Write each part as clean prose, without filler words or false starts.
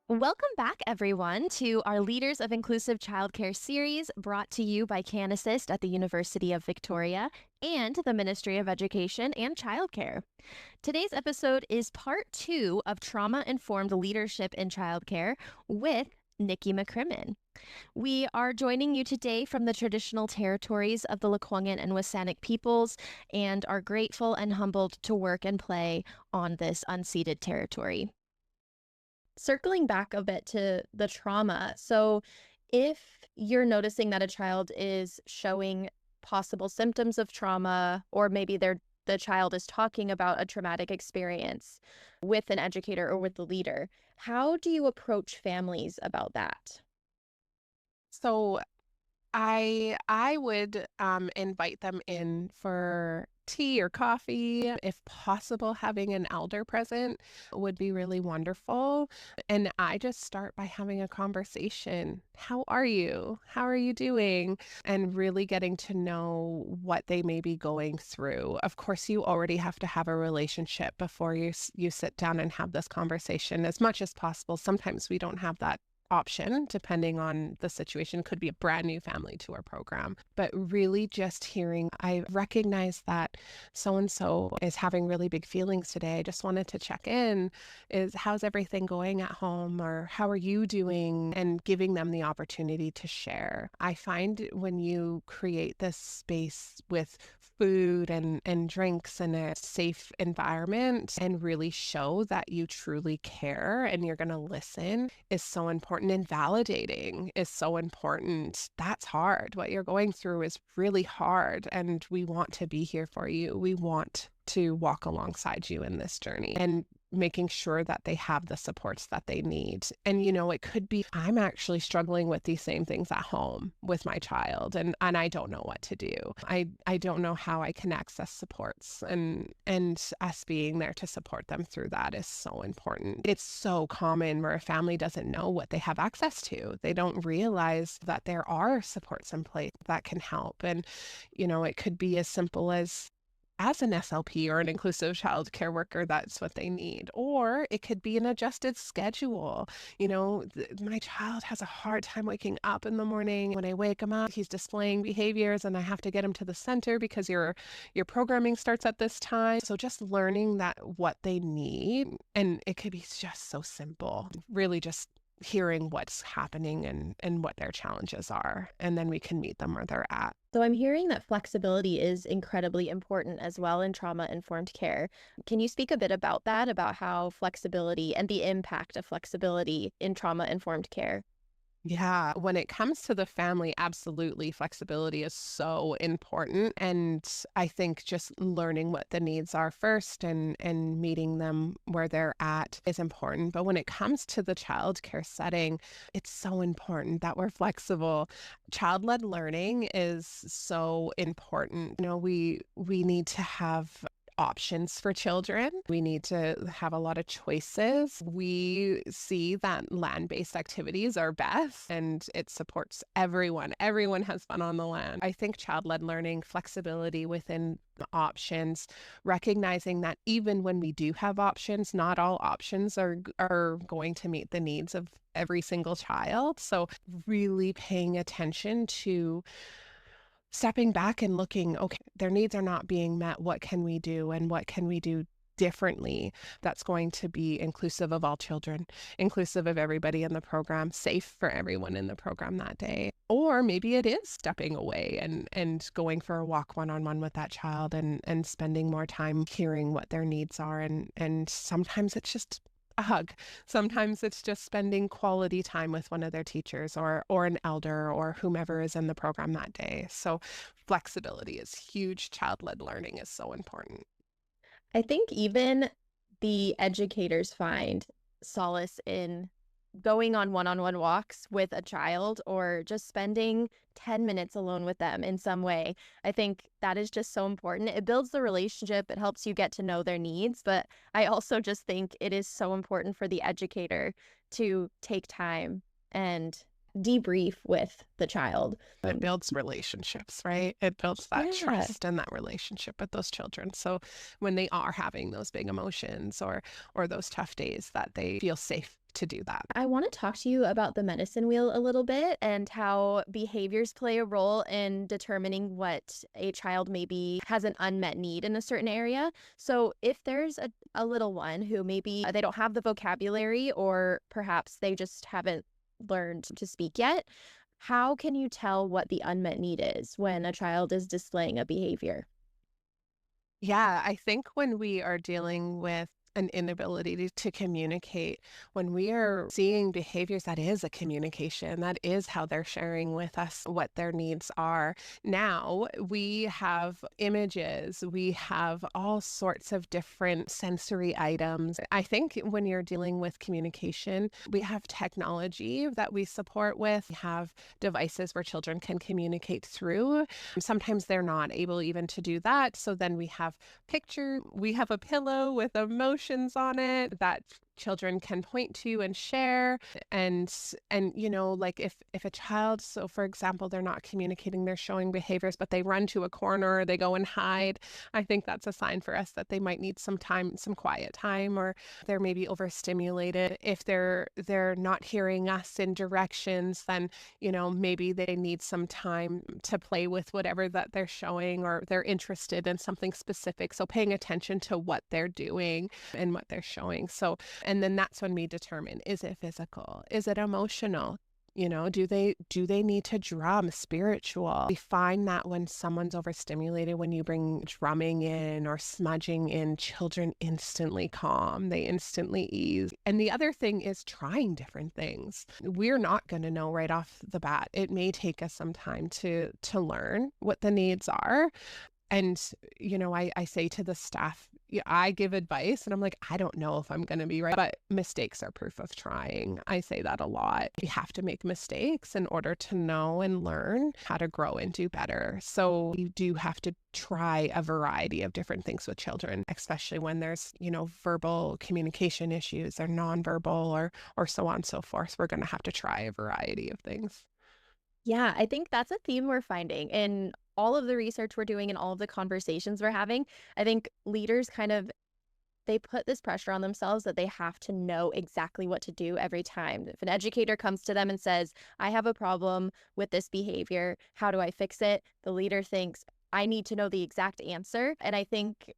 Welcome back, everyone, to our Leaders of Inclusive Childcare series brought to you by CanAssist at the University of Victoria and the Ministry of Education and Childcare. Today's episode is part 2 of Trauma-Informed Leadership in Childcare with Nikki McCrimmon. We are joining you today from the traditional territories of the Lekwungen and WSÁNEĆ peoples and are grateful and humbled to work and play on this unceded territory. Circling back a bit to the trauma, so if you're noticing that a child is showing possible symptoms of trauma, or maybe the child is talking about a traumatic experience with an educator or with the leader, how do you approach families about that? So I would invite them in for tea or coffee. If possible, having an elder present would be really wonderful. And I just start by having a conversation. How are you? How are you doing? And really getting to know what they may be going through. Of course, you already have to have a relationship before you sit down and have this conversation as much as possible. Sometimes we don't have that option depending on the situation. Could be a brand new family to our program, but really just hearing, I recognize that so and so is having really big feelings today. I just wanted to check in. Is how's everything going at home, or how are you doing? And giving them the opportunity to share. I find when you create this space with food and drinks and a safe environment and really show that you truly care and you're going to listen is so important, and validating is so important. That's hard. What you're going through is really hard, and we want to be here for you. We want to walk alongside you in this journey, and making sure that they have the supports that they need. And it could be I'm actually struggling with these same things at home with my child, and I don't know what to do. I don't know how I can access supports, and us being there to support them through that is so important. It's so common where a family doesn't know what they have access to. They don't realize that there are supports in place that can help. And it could be as simple as an SLP or an inclusive child care worker, that's what they need. Or it could be an adjusted schedule. My child has a hard time waking up in the morning. When I wake him up, he's displaying behaviors and I have to get him to the center because your programming starts at this time. So just learning that what they need, and it could be just so simple, really just hearing what's happening and what their challenges are, and then we can meet them where they're at. So I'm hearing that flexibility is incredibly important as well in trauma-informed care. Can you speak a bit about that, about how flexibility and the impact of flexibility in trauma-informed care? Yeah, when it comes to the family, absolutely, flexibility is so important. And I think just learning what the needs are first and meeting them where they're at is important. But when it comes to the childcare setting, it's so important that we're flexible. Child-led learning is so important. We need to have options for children. We need to have a lot of choices. We see that land-based activities are best, and it supports everyone. Everyone has fun on the land. I think child-led learning, flexibility within options, recognizing that even when we do have options, not all options are going to meet the needs of every single child. So really paying attention to stepping back and looking, okay, their needs are not being met. What can we do? And what can we do differently that's going to be inclusive of all children, inclusive of everybody in the program, safe for everyone in the program that day? Or maybe it is stepping away and going for a walk one-on-one with that child and spending more time hearing what their needs are. And sometimes it's just a hug. Sometimes it's just spending quality time with one of their teachers or an elder or whomever is in the program that day. So flexibility is huge. Child-led learning is so important. I think even the educators find solace in going on one-on-one walks with a child or just spending 10 minutes alone with them in some way. I think that is just so important. It builds the relationship, it helps you get to know their needs, but I also just think it is so important for the educator to take time and debrief with the child. It builds relationships, right? It builds that Yeah. trust and that relationship with those children. So when they are having those big emotions or those tough days, that they feel safe to do that. I want to talk to you about the medicine wheel a little bit and how behaviors play a role in determining what a child maybe has an unmet need in a certain area. So, if there's a little one who maybe they don't have the vocabulary or perhaps they just haven't learned to speak yet, how can you tell what the unmet need is when a child is displaying a behavior? Yeah, I think when we are dealing with an inability to communicate, when we are seeing behaviors, that is a communication. That is how they're sharing with us what their needs are. Now we have images, we have all sorts of different sensory items. I think when you're dealing with communication, we have technology that we support with, we have devices where children can communicate through. Sometimes they're not able even to do that. So then we have picture, we have a pillow with emotions on it that children can point to and share. And like if a child, so for example, they're not communicating, they're showing behaviors, but they run to a corner or they go and hide, I think that's a sign for us that they might need some time, some quiet time, or they're maybe overstimulated. If they're not hearing us in directions, then maybe they need some time to play with whatever that they're showing, or they're interested in something specific. So paying attention to what they're doing and what they're showing. And then that's when we determine, is it physical? Is it emotional? Do they need to drum spiritual? We find that when someone's overstimulated, when you bring drumming in or smudging in, children instantly calm, they instantly ease. And the other thing is trying different things. We're not going to know right off the bat. It may take us some time to learn what the needs are. And, I say to the staff, yeah, I give advice and I'm like, I don't know if I'm going to be right, but mistakes are proof of trying. I say that a lot. You have to make mistakes in order to know and learn how to grow and do better. So you do have to try a variety of different things with children, especially when there's, verbal communication issues or nonverbal or so on and so forth. We're going to have to try a variety of things. Yeah, I think that's a theme we're finding in all of the research we're doing and all of the conversations we're having. I think leaders kind of they put this pressure on themselves that they have to know exactly what to do every time. If an educator comes to them and says, "I have a problem with this behavior, how do I fix it?" The leader thinks, "I need to know the exact answer." And I think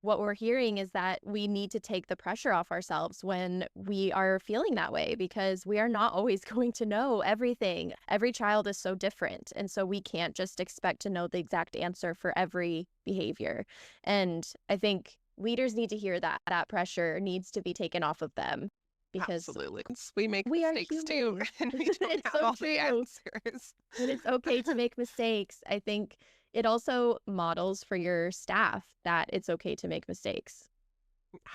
what we're hearing is that we need to take the pressure off ourselves when we are feeling that way because we are not always going to know everything. Every child is so different. And so we can't just expect to know the exact answer for every behavior. And I think leaders need to hear that that pressure needs to be taken off of them because Absolutely. We make we are mistakes too, human. and we don't It's have so all the true. answers. And it's okay to make mistakes. I think it also models for your staff that it's okay to make mistakes.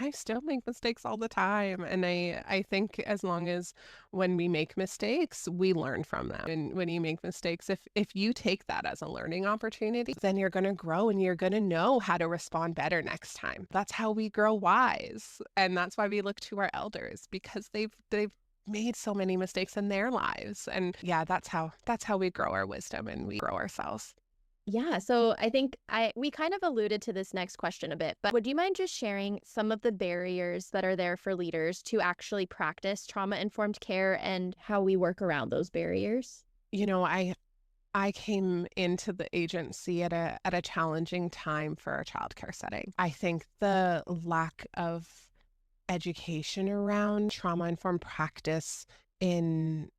I still make mistakes all the time, and I think as long as when we make mistakes, we learn from them. And when you make mistakes, if you take that as a learning opportunity, then you're going to grow and you're going to know how to respond better next time. That's how we grow wise, and that's why we look to our elders because they've made so many mistakes in their lives. And yeah, that's how we grow our wisdom and we grow ourselves. Yeah, so I think we kind of alluded to this next question a bit, but would you mind just sharing some of the barriers that are there for leaders to actually practice trauma-informed care and how we work around those barriers? You know, I came into the agency at a challenging time for a childcare setting. I think the lack of education around trauma-informed practice in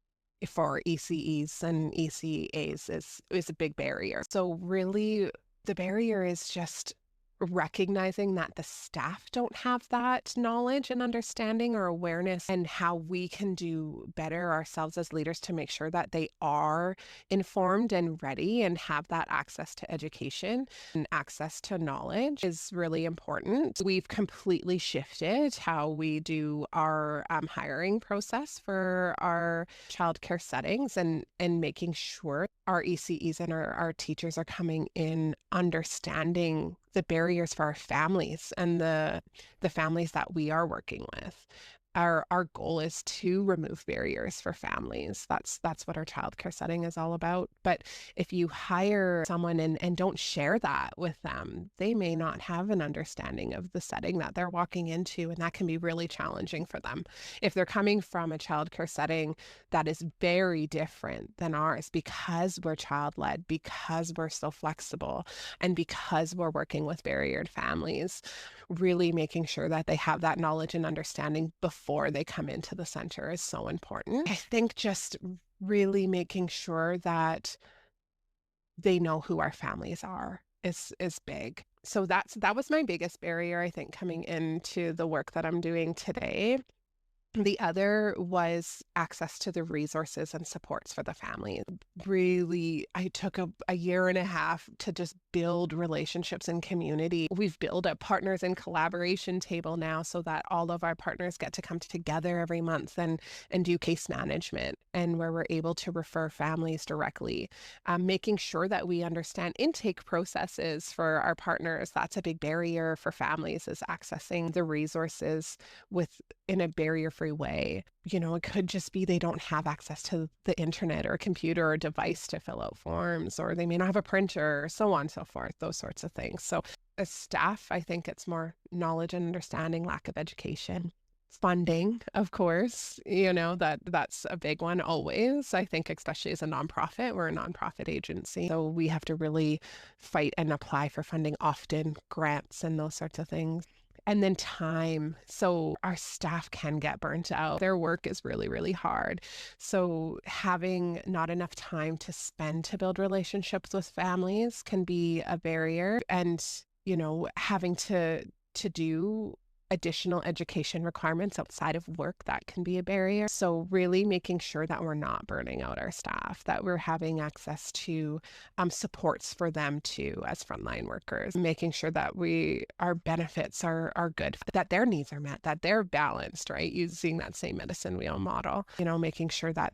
for ECEs and ECAs is a big barrier. So really the barrier is just recognizing that the staff don't have that knowledge and understanding or awareness, and how we can do better ourselves as leaders to make sure that they are informed and ready and have that access to education and access to knowledge is really important. We've completely shifted how we do our hiring process for our childcare settings, and making sure our ECEs and our teachers are coming in understanding the barriers for our families and the families that we are working with. our goal is to remove barriers for families. That's what our childcare setting is all about. But if you hire someone and don't share that with them, they may not have an understanding of the setting that they're walking into, and that can be really challenging for them. If they're coming from a childcare setting that is very different than ours because we're child-led, because we're so flexible, and because we're working with barriered families, really making sure that they have that knowledge and understanding before they come into the center is so important. I think just really making sure that they know who our families are is big. So that was my biggest barrier, I think, coming into the work that I'm doing today. The other was access to the resources and supports for the family. Really, I took a year and a half to just build relationships and community. We've built a partners in collaboration table now so that all of our partners get to come together every month and do case management, and where we're able to refer families directly. Making sure that we understand intake processes for our partners. That's a big barrier for families, is accessing the resources in a barrier-free way. It could just be they don't have access to the internet or a computer or device to fill out forms, or they may not have a printer, or so on and so forth, those sorts of things. So as staff, I think it's more knowledge and understanding, lack of education. Funding, of course, that's a big one always. I think especially as a nonprofit, we're a nonprofit agency. So we have to really fight and apply for funding often, grants and those sorts of things. And then time. So our staff can get burnt out. Their work is really, really hard. So having not enough time to spend to build relationships with families can be a barrier. And, having to do additional education requirements outside of work, that can be a barrier. So really making sure that we're not burning out our staff, that we're having access to supports for them too as frontline workers, making sure that our benefits are good, that their needs are met, that they're balanced, right? Using that same medicine wheel model, making sure that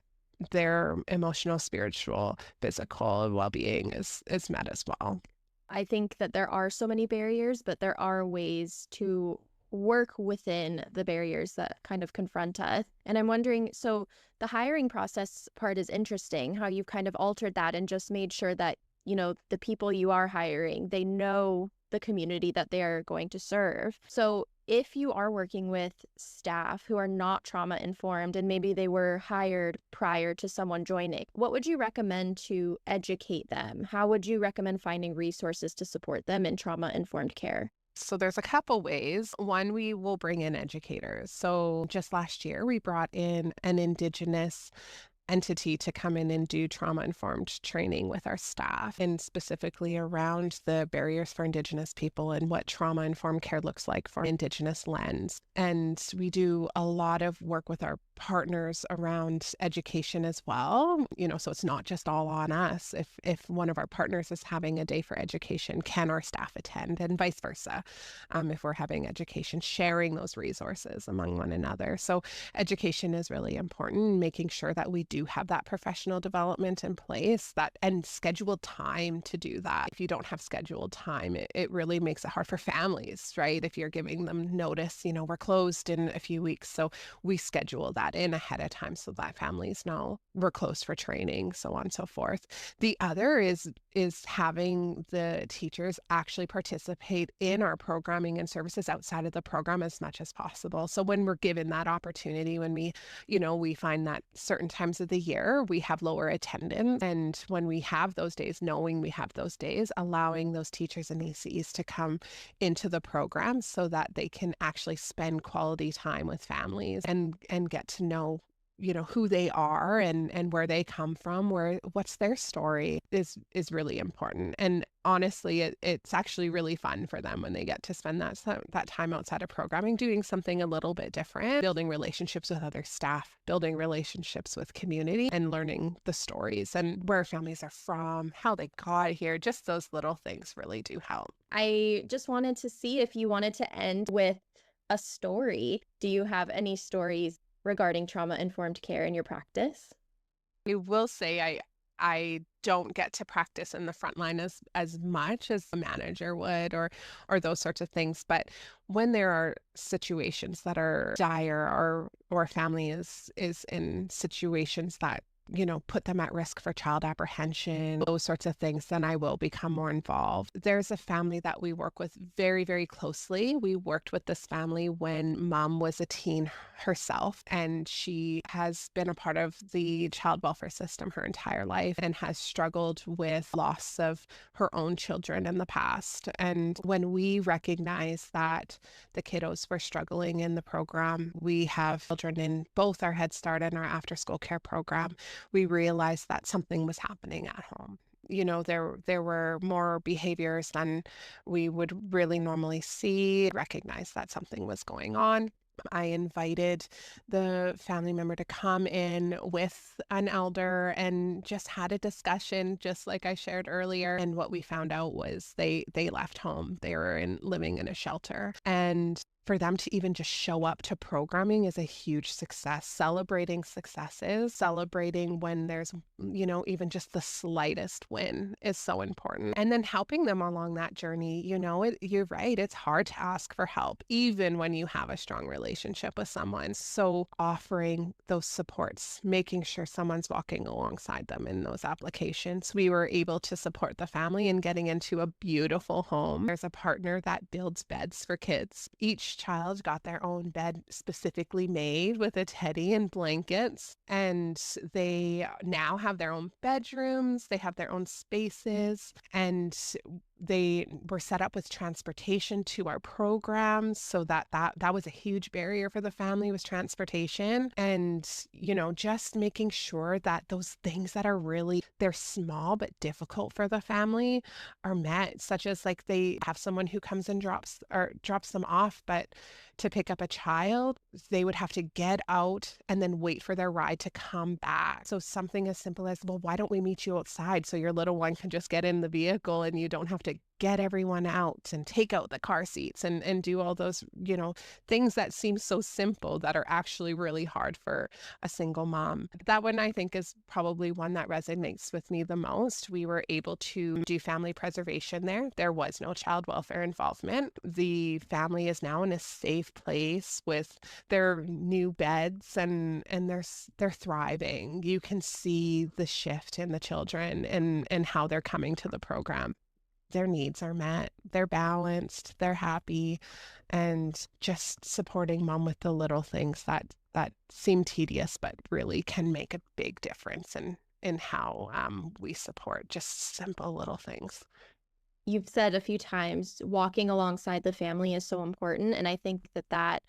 their emotional, spiritual, physical well-being is met as well. I think that there are so many barriers, but there are ways to work within the barriers that kind of confront us. And I'm wondering, so the hiring process part is interesting, how you've kind of altered that and just made sure that, the people you are hiring, they know the community that they are going to serve. So if you are working with staff who are not trauma informed and maybe they were hired prior to someone joining, what would you recommend to educate them? How would you recommend finding resources to support them in trauma informed care? So there's a couple ways. One, we will bring in educators. So just last year, we brought in an Indigenous entity to come in and do trauma-informed training with our staff, and specifically around the barriers for Indigenous people and what trauma-informed care looks like from Indigenous lens. And we do a lot of work with our partners around education as well, so it's not just all on us. If one of our partners is having a day for education, can our staff attend, and vice versa. If we're having education, sharing those resources among one another. So education is really important, making sure that we do have that professional development in place, and scheduled time to do that. If you don't have scheduled time, it really makes it hard for families, right? If you're giving them notice, we're closed in a few weeks. So we schedule that in ahead of time so that families know we're closed for training, so on and so forth. The other is having the teachers actually participate in our programming and services outside of the program as much as possible. So when we're given that opportunity, when we find that certain times of the year we have lower attendance, and when we have those days, knowing we have those days, allowing those teachers and ECs to come into the program so that they can actually spend quality time with families and get to know who they are and where they come from, what's their story is really important. And honestly, it's actually really fun for them when they get to spend that time outside of programming doing something a little bit different, building relationships with other staff, building relationships with community, and learning the stories and where families are from, how they got here. Just those little things really do help. I just wanted to see if you wanted to end with a story. Do you have any stories regarding trauma-informed care in your practice? I will say I don't get to practice in the front line as much as a manager would, or those sorts of things. But when there are situations that are dire, or a family is in situations that put them at risk for child apprehension, those sorts of things, then I will become more involved. There's a family that we work with very, very closely. We worked with this family when mom was a teen herself, and she has been a part of the child welfare system her entire life and has struggled with loss of her own children in the past. And when we recognize that the kiddos were struggling in the program, we have children in both our Head Start and our after school care program, we realized that something was happening at home. There were more behaviors than we would really normally see. Recognize that something was going on. I invited the family member to come in with an elder and just had a discussion, just like I shared earlier. And what we found out was they left home. They were living in a shelter. And for them to even just show up to programming is a huge success. Celebrating successes, celebrating when there's, even just the slightest win is so important. And then helping them along that journey. You're right. It's hard to ask for help, even when you have a strong relationship with someone. So offering those supports, making sure someone's walking alongside them in those applications. We were able to support the family in getting into a beautiful home. There's a partner that builds beds for kids. Each child got their own bed specifically made with a teddy and blankets, and they now have their own bedrooms, they have their own spaces, and they were set up with transportation to our programs, so that was a huge barrier for the family, was transportation. And just making sure that those things that are they're small but difficult for the family are met, such as like they have someone who comes and drops them off, but to pick up a child, they would have to get out and then wait for their ride to come back. So something as simple as, well, why don't we meet you outside so your little one can just get in the vehicle and you don't have to get everyone out and take out the car seats and do all those, things that seem so simple that are actually really hard for a single mom. That one I think is probably one that resonates with me the most. We were able to do family preservation there. There was no child welfare involvement. The family is now in a safe place with their new beds, and they're thriving. You can see the shift in the children and how they're coming to the program. Their needs are met, they're balanced, they're happy, and just supporting mom with the little things that seem tedious but really can make a big difference in how we support, just simple little things. You've said a few times walking alongside the family is so important, and I think that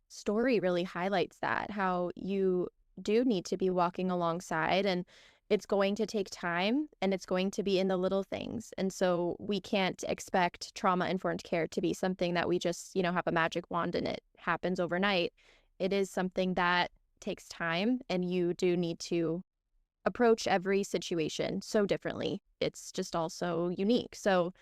story really highlights that, how you do need to be walking alongside, and it's going to take time, and it's going to be in the little things. And so we can't expect trauma-informed care to be something that we just, have a magic wand and it happens overnight. It is something that takes time, and you do need to approach every situation so differently. It's just also unique. So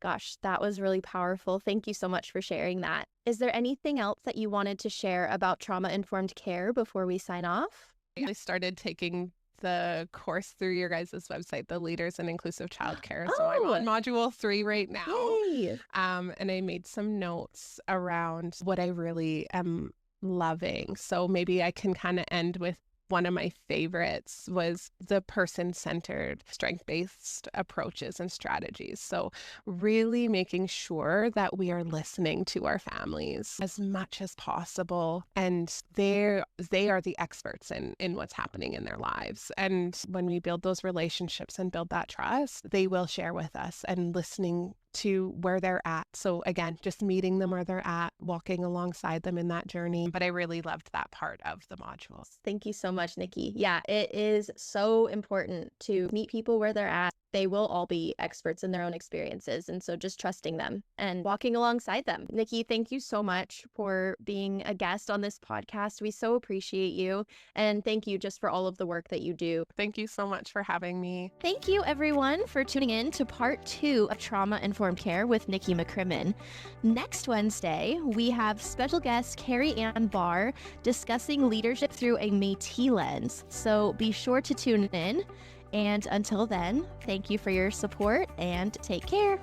gosh, that was really powerful. Thank you so much for sharing that. Is there anything else that you wanted to share about trauma-informed care before we sign off? I started taking the course through your guys' website, the Leaders in Inclusive Childcare. So I'm on module 3 right now. Yay. And I made some notes around what I really am loving. So maybe I can kind of end with one of my favorites was the person-centered, strength-based approaches and strategies. So really making sure that we are listening to our families as much as possible. And they are the experts in what's happening in their lives. And when we build those relationships and build that trust, they will share with us, and listening to where they're at. So again, just meeting them where they're at, walking alongside them in that journey. But I really loved that part of the modules. Thank you so much, Nikki. Yeah, it is so important to meet people where they're at. They will all be experts in their own experiences. And so just trusting them and walking alongside them. Nikki, thank you so much for being a guest on this podcast. We so appreciate you. And thank you just for all of the work that you do. Thank you so much for having me. Thank you, everyone, for tuning in to part 2 of Trauma-Informed Care with Nikki McCrimmon. Next Wednesday, we have special guest Carrie Ann Barr discussing leadership through a Métis lens. So be sure to tune in. And until then, thank you for your support and take care.